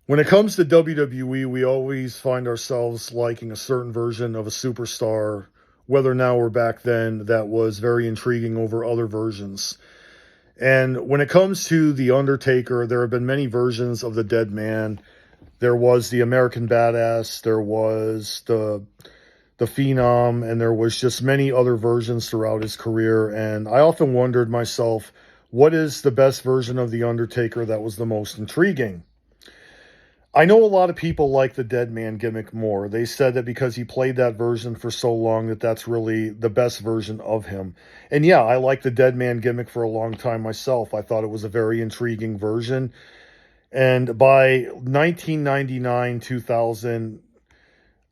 When it comes to WWE, we always find ourselves liking a certain version of a superstar, whether now or back then, that was very intriguing over other versions. And when it comes to The Undertaker, there have been many versions of the dead man. There was the American Badass, there was the Phenom, and there was just many other versions throughout his career. And I often wondered myself, what is the best version of The Undertaker that was the most intriguing? I know a lot of people like the dead man gimmick more. They said that because he played that version for so long that that's really the best version of him. And yeah, I liked the dead man gimmick for a long time myself. I thought it was a very intriguing version. And by 1999, 2000,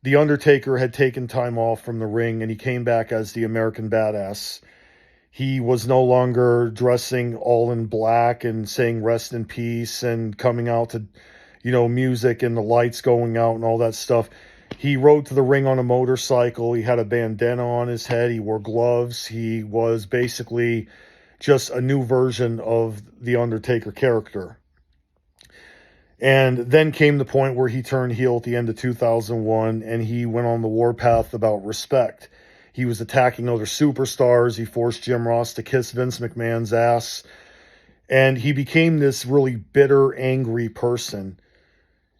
The Undertaker had taken time off from the ring and he came back as the American Badass. He was no longer dressing all in black and saying rest in peace and coming out to, music and the lights going out and all that stuff. He rode to the ring on a motorcycle. He had a bandana on his head. He wore gloves. He was basically just a new version of the Undertaker character. And then came the point where he turned heel at the end of 2001 and he went on the warpath about respect. He was attacking other superstars. He forced Jim Ross to kiss Vince McMahon's ass. And he became this really bitter, angry person.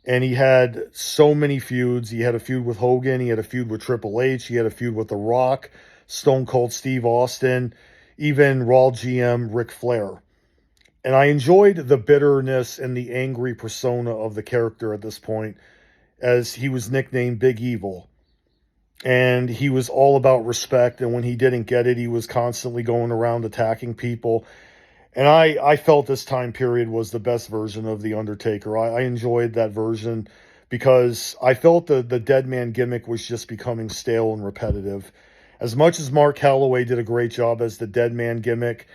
And he had so many feuds. He had a feud with Hogan. He had a feud with Triple H. He had a feud with The Rock, Stone Cold Steve Austin, even Raw GM Ric Flair. And I enjoyed the bitterness and the angry persona of the character at this point, as he was nicknamed Big Evil. And he was all about respect. And when he didn't get it, he was constantly going around attacking people. And I felt this time period was the best version of The Undertaker. I enjoyed that version because I felt the dead man gimmick was just becoming stale and repetitive. As much as Mark Calloway did a great job as the dead man gimmick,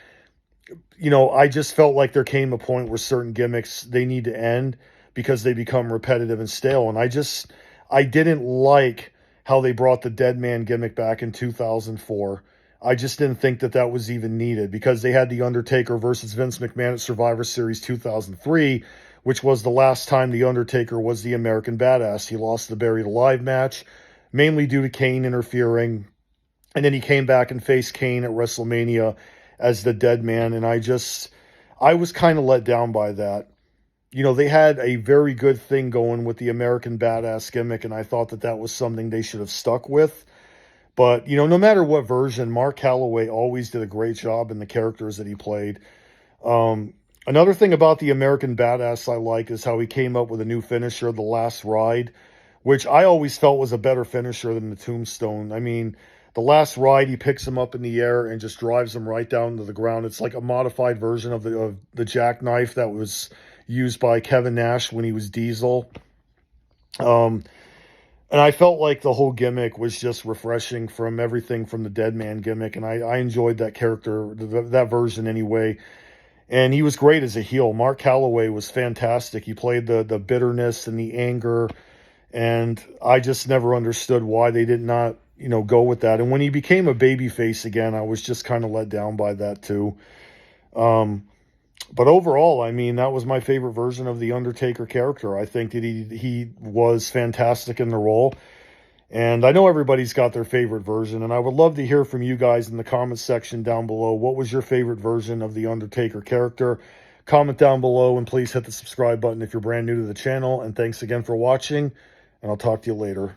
I just felt like there came a point where certain gimmicks, they need to end because they become repetitive and stale. And I didn't like how they brought the dead man gimmick back in 2004. I just didn't think that that was even needed because they had The Undertaker versus Vince McMahon at Survivor Series 2003, which was the last time The Undertaker was the American Badass. He lost the Buried Alive match, mainly due to Kane interfering. And then he came back and faced Kane at WrestleMania as the dead man. And I was kind of let down by that. They had a very good thing going with the American Badass gimmick, and I thought that that was something they should have stuck with. But, no matter what version, Mark Calloway always did a great job in the characters that he played. Another thing about the American Badass I like is how he came up with a new finisher, the Last Ride, which I always felt was a better finisher than the Tombstone. I mean, the Last Ride, he picks him up in the air and just drives him right down to the ground. It's like a modified version of the jackknife that was used by Kevin Nash when he was Diesel. And I felt like the whole gimmick was just refreshing from everything from the dead man gimmick. And I enjoyed that character, that version anyway. And he was great as a heel. Mark Calloway was fantastic. He played the bitterness and the anger. And I just never understood why they did not, go with that. And when he became a babyface again, I was just kind of let down by that too. But overall, I mean, that was my favorite version of the Undertaker character. I think that he was fantastic in the role. And I know everybody's got their favorite version, and I would love to hear from you guys in the comments section down below. What was your favorite version of the Undertaker character? Comment down below, and please hit the subscribe button if you're brand new to the channel. And thanks again for watching, and I'll talk to you later.